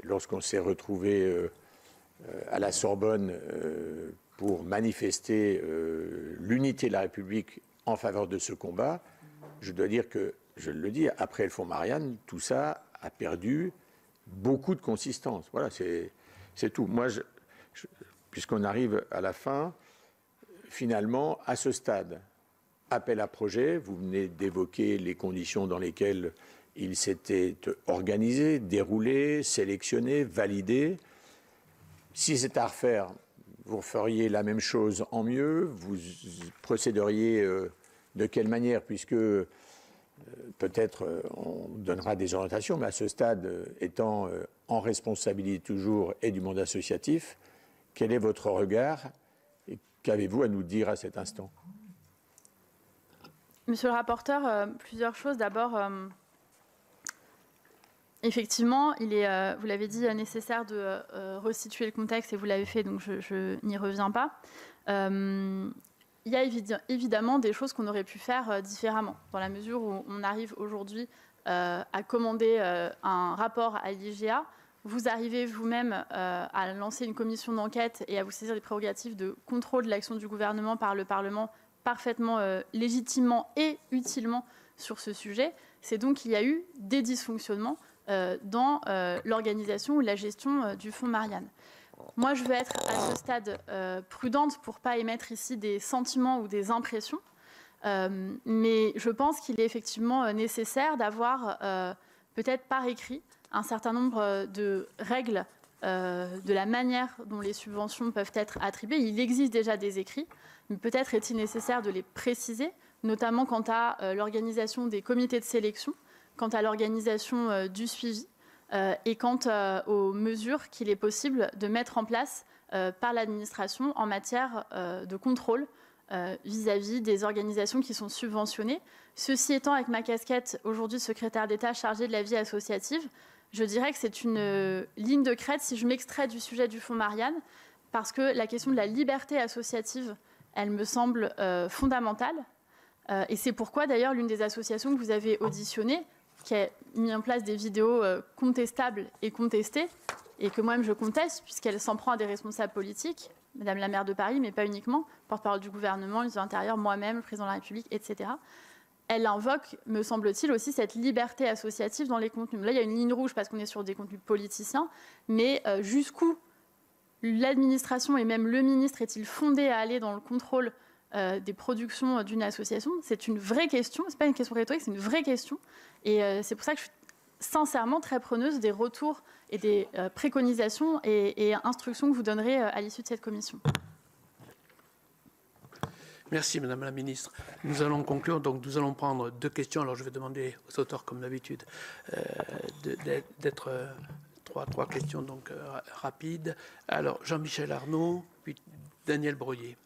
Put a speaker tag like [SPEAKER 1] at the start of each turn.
[SPEAKER 1] lorsqu'on s'est retrouvé à la Sorbonne pour manifester l'unité de la République en faveur de ce combat, je dois dire que, je le dis, après le fonds Marianne, tout ça a perdu beaucoup de consistance. Voilà, c'est tout. Moi, puisqu'on arrive à la fin, finalement, à ce stade, appel à projet, vous venez d'évoquer les conditions dans lesquelles il s'était organisé, déroulé, sélectionné, validé. Si c'est à refaire, vous feriez la même chose en mieux, vous procéderiez de quelle manière, puisque peut-être on donnera des orientations, mais à ce stade, étant en responsabilité toujours et du monde associatif, quel est votre regard et qu'avez-vous à nous dire à cet instant?
[SPEAKER 2] Monsieur le rapporteur, plusieurs choses. D'abord, effectivement, il est, vous l'avez dit, nécessaire de resituer le contexte et vous l'avez fait, donc je n'y reviens pas. Il y a évidemment des choses qu'on aurait pu faire différemment, dans la mesure où on arrive aujourd'hui à commander un rapport à l'IGA. Vous arrivez vous-même à lancer une commission d'enquête et à vous saisir des prérogatives de contrôle de l'action du gouvernement par le Parlement parfaitement légitimement et utilement sur ce sujet. C'est donc qu'il y a eu des dysfonctionnements dans l'organisation ou la gestion du fonds Marianne. Moi, je veux être à ce stade prudente pour ne pas émettre ici des sentiments ou des impressions, mais je pense qu'il est effectivement nécessaire d'avoir peut-être par écrit un certain nombre de règles de la manière dont les subventions peuvent être attribuées. Il existe déjà des écrits, mais peut-être est-il nécessaire de les préciser, notamment quant à l'organisation des comités de sélection, quant à l'organisation du suivi et quant aux mesures qu'il est possible de mettre en place par l'administration en matière de contrôle vis-à-vis des organisations qui sont subventionnées. Ceci étant, avec ma casquette aujourd'hui secrétaire d'État chargée de la vie associative, je dirais que c'est une ligne de crête si je m'extrais du sujet du fonds Marianne, parce que la question de la liberté associative, elle me semble fondamentale. Et c'est pourquoi, d'ailleurs, l'une des associations que vous avez auditionnées, qui a mis en place des vidéos contestables et contestées, et que moi-même je conteste, puisqu'elle s'en prend à des responsables politiques, Madame la maire de Paris, mais pas uniquement, porte-parole du gouvernement, le ministre de l'Intérieur, moi-même, le président de la République, etc. Elle invoque, me semble-t-il, aussi cette liberté associative dans les contenus. Là, il y a une ligne rouge parce qu'on est sur des contenus politiciens, mais jusqu'où l'administration et même le ministre est-il fondé à aller dans le contrôle des productions d'une association? C'est une vraie question, ce n'est pas une question rhétorique, c'est une vraie question. Et c'est pour ça que je suis sincèrement très preneuse des retours et des préconisations et instructions que vous donnerez à l'issue de cette commission.
[SPEAKER 3] Merci Madame la Ministre. Nous allons conclure, donc nous allons prendre deux questions. Alors je vais demander aux auteurs, comme d'habitude, d'être trois questions donc rapides. Alors Jean-Michel Arnaud, puis Daniel Breuiller.